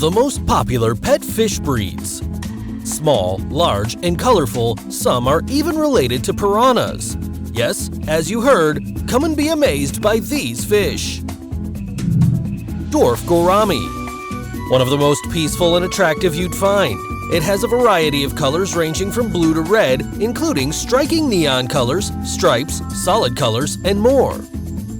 The most popular pet fish breeds. Small, large, and colorful, some are even related to piranhas. Yes, as you heard, come and be amazed by these fish. Dwarf gourami. One of the most peaceful and attractive you'd find. It has a variety of colors ranging from blue to red, including striking neon colors, stripes, solid colors, and more.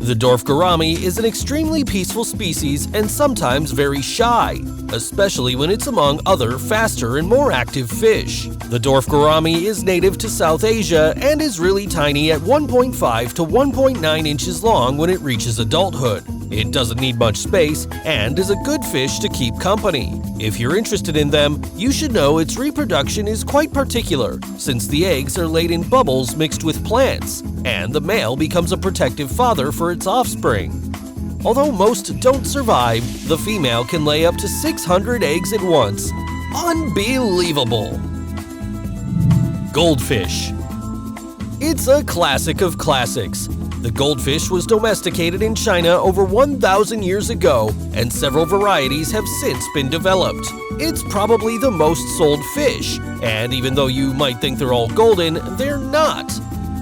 The dwarf gourami is an extremely peaceful species and sometimes very shy, especially when it's among other faster and more active fish. The dwarf gourami is native to South Asia and is really tiny at 1.5 to 1.9 inches long when it reaches adulthood. It doesn't need much space and is a good fish to keep company. If you're interested in them, you should know its reproduction is quite particular, since the eggs are laid in bubbles mixed with plants, and the male becomes a protective father for its offspring. Although most don't survive, the female can lay up to 600 eggs at once. Unbelievable! Goldfish. It's a classic of classics. The goldfish was domesticated in China over 1,000 years ago, and several varieties have since been developed. It's probably the most sold fish, and even though you might think they're all golden, they're not.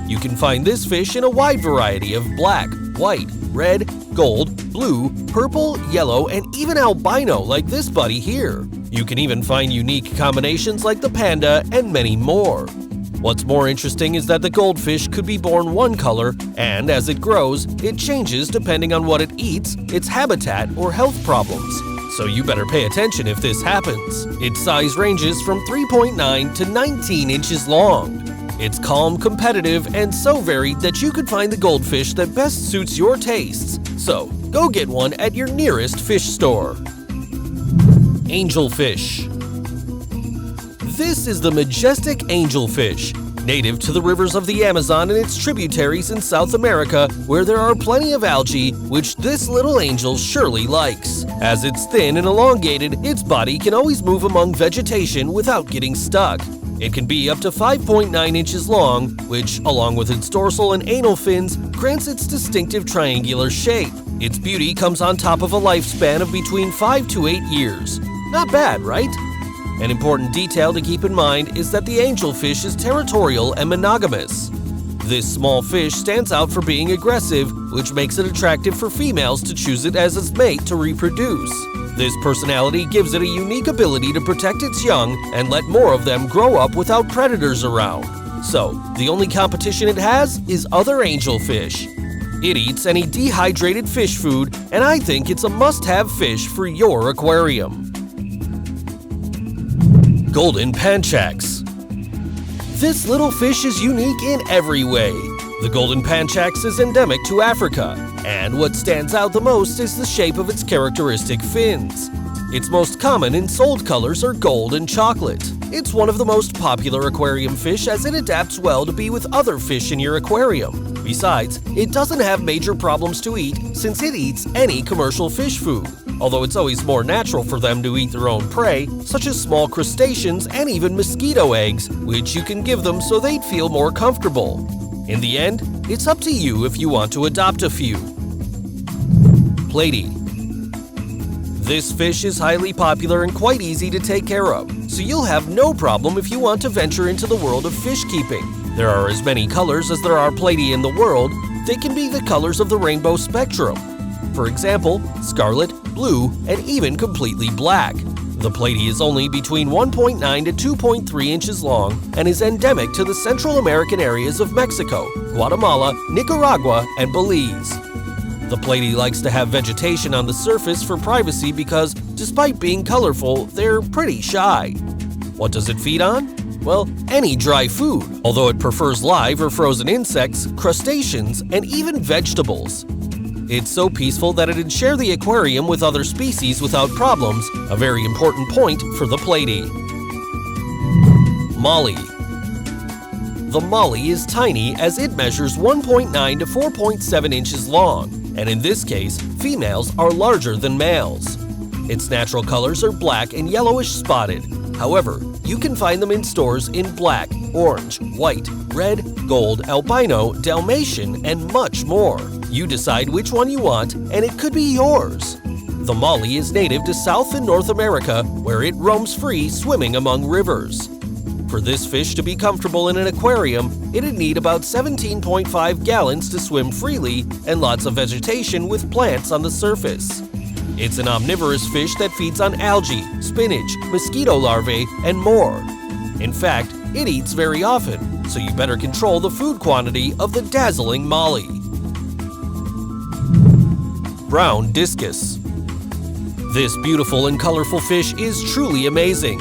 You can find this fish in a wide variety of black, white, red, gold, blue, purple, yellow, and even albino like this buddy here. You can even find unique combinations like the panda and many more. What's more interesting is that the goldfish could be born one color, and as it grows, it changes depending on what it eats, its habitat, or health problems. So you better pay attention if this happens. Its size ranges from 3.9 to 19 inches long. It's calm, competitive, and so varied that you could find the goldfish that best suits your tastes. So go get one at your nearest fish store. Angelfish. This is the majestic angelfish, native to the rivers of the Amazon and its tributaries in South America, where there are plenty of algae, which this little angel surely likes. As it's thin and elongated, its body can always move among vegetation without getting stuck. It can be up to 5.9 inches long, which, along with its dorsal and anal fins, grants its distinctive triangular shape. Its beauty comes on top of a lifespan of between 5 to 8 years. Not bad, right? An important detail to keep in mind is that the angelfish is territorial and monogamous. This small fish stands out for being aggressive, which makes it attractive for females to choose it as its mate to reproduce. This personality gives it a unique ability to protect its young and let more of them grow up without predators around. So, the only competition it has is other angelfish. It eats any dehydrated fish food, and I think it's a must-have fish for your aquarium. Golden Panchax. This little fish is unique in every way. The golden panchax is endemic to Africa, and what stands out the most is the shape of its characteristic fins. Its most common and sold colors are gold and chocolate. It's one of the most popular aquarium fish as it adapts well to be with other fish in your aquarium. Besides, it doesn't have major problems to eat since it eats any commercial fish food, although it's always more natural for them to eat their own prey, such as small crustaceans and even mosquito eggs, which you can give them so they'd feel more comfortable. In the end, it's up to you if you want to adopt a few. Platy. This fish is highly popular and quite easy to take care of, so you'll have no problem if you want to venture into the world of fish keeping. There are as many colors as there are platy in the world. They can be the colors of the rainbow spectrum. For example, scarlet, blue, and even completely black. The platy is only between 1.9 to 2.3 inches long and is endemic to the Central American areas of Mexico, Guatemala, Nicaragua, and Belize. The platy likes to have vegetation on the surface for privacy because, despite being colorful, they're pretty shy. What does it feed on? Well, any dry food, although it prefers live or frozen insects, crustaceans, and even vegetables. It's so peaceful that it'd share the aquarium with other species without problems, a very important point for the platy. Molly. The molly is tiny as it measures 1.9 to 4.7 inches long, and in this case, females are larger than males. Its natural colors are black and yellowish spotted. However, you can find them in stores in black, orange, white, red, gold, albino, Dalmatian, and much more. You decide which one you want, and it could be yours. The molly is native to South and North America, where it roams free swimming among rivers. For this fish to be comfortable in an aquarium, it'd need about 17.5 gallons to swim freely and lots of vegetation with plants on the surface. It's an omnivorous fish that feeds on algae, spinach, mosquito larvae, and more. In fact, it eats very often, so you better control the food quantity of the dazzling molly. Brown discus. This beautiful and colorful fish is truly amazing.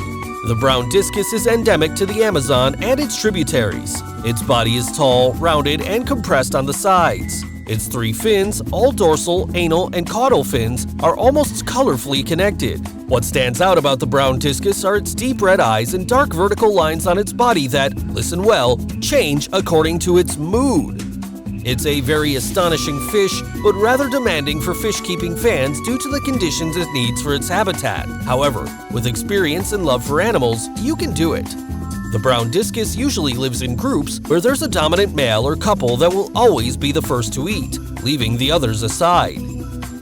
The brown discus is endemic to the Amazon and its tributaries. Its body is tall, rounded, and compressed on the sides. Its 3 fins, all dorsal, anal, and caudal fins, are almost colorfully connected. What stands out about the brown discus are its deep red eyes and dark vertical lines on its body that, listen well, change according to its mood. It's a very astonishing fish, but rather demanding for fish-keeping fans due to the conditions it needs for its habitat. However, with experience and love for animals, you can do it. The brown discus usually lives in groups where there's a dominant male or couple that will always be the first to eat, leaving the others aside.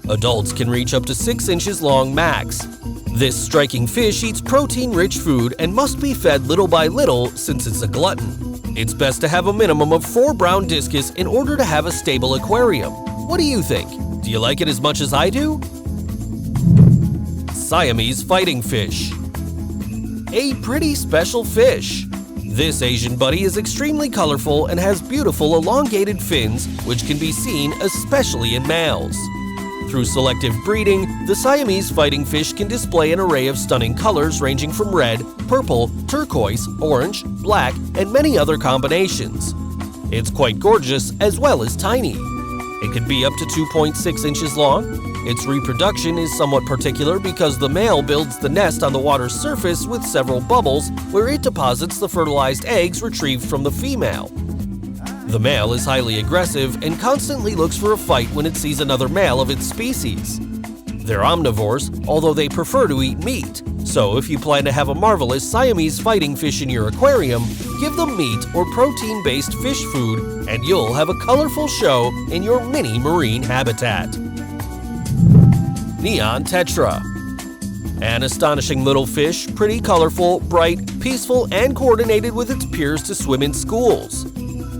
Adults can reach up to 6 inches long max. This striking fish eats protein-rich food and must be fed little by little since it's a glutton. It's best to have a minimum of 4 brown discus in order to have a stable aquarium. What do you think? Do you like it as much as I do? Siamese fighting fish. A pretty special fish. This Asian buddy is extremely colorful and has beautiful elongated fins, which can be seen especially in males. Through selective breeding, the Siamese fighting fish can display an array of stunning colors ranging from red, purple, turquoise, orange, black, and many other combinations. It's quite gorgeous as well as tiny. It can be up to 2.6 inches long. Its reproduction is somewhat particular because the male builds the nest on the water's surface with several bubbles where it deposits the fertilized eggs retrieved from the female. The male is highly aggressive and constantly looks for a fight when it sees another male of its species. They're omnivores, although they prefer to eat meat, so if you plan to have a marvelous Siamese fighting fish in your aquarium, give them meat or protein-based fish food and you'll have a colorful show in your mini marine habitat. Neon tetra. An astonishing little fish, pretty colorful, bright, peaceful, and coordinated with its peers to swim in schools.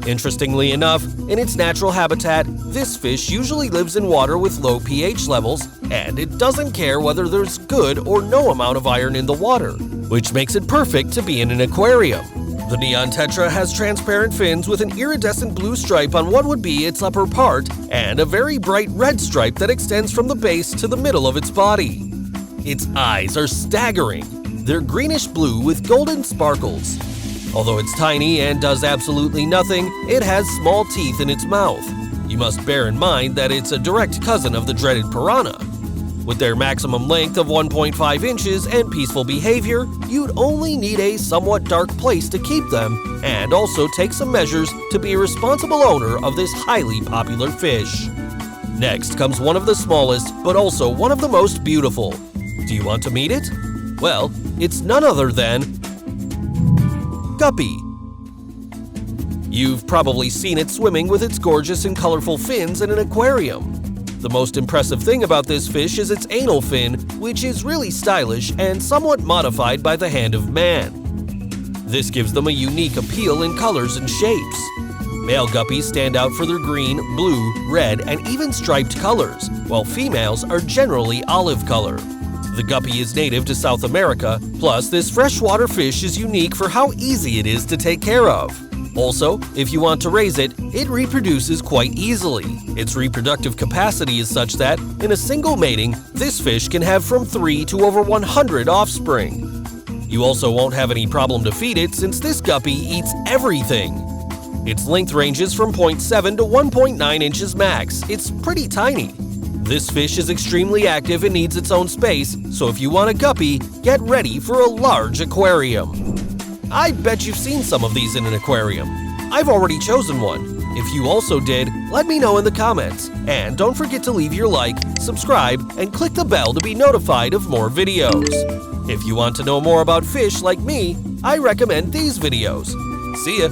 Interestingly enough, in its natural habitat, this fish usually lives in water with low pH levels, and it doesn't care whether there's good or no amount of iron in the water, which makes it perfect to be in an aquarium. The neon tetra has transparent fins with an iridescent blue stripe on what would be its upper part, and a very bright red stripe that extends from the base to the middle of its body. Its eyes are staggering. They're greenish-blue with golden sparkles. Although it's tiny and does absolutely nothing, it has small teeth in its mouth. You must bear in mind that it's a direct cousin of the dreaded piranha. With their maximum length of 1.5 inches and peaceful behavior, you'd only need a somewhat dark place to keep them and also take some measures to be a responsible owner of this highly popular fish. Next comes one of the smallest, but also one of the most beautiful. Do you want to meet it? Well, it's none other than guppy. You've probably seen it swimming with its gorgeous and colorful fins in an aquarium. The most impressive thing about this fish is its anal fin, which is really stylish and somewhat modified by the hand of man. This gives them a unique appeal in colors and shapes. Male guppies stand out for their green, blue, red, and even striped colors, while females are generally olive color. The guppy is native to South America, plus this freshwater fish is unique for how easy it is to take care of. Also, if you want to raise it, it reproduces quite easily. Its reproductive capacity is such that, in a single mating, this fish can have from 3 to over 100 offspring. You also won't have any problem to feed it since this guppy eats everything. Its length ranges from 0.7 to 1.9 inches max. It's pretty tiny. This fish is extremely active and needs its own space, so if you want a guppy, get ready for a large aquarium. I bet you've seen some of these in an aquarium. I've already chosen one. If you also did, let me know in the comments. And don't forget to leave your like, subscribe, and click the bell to be notified of more videos. If you want to know more about fish like me, I recommend these videos. See ya!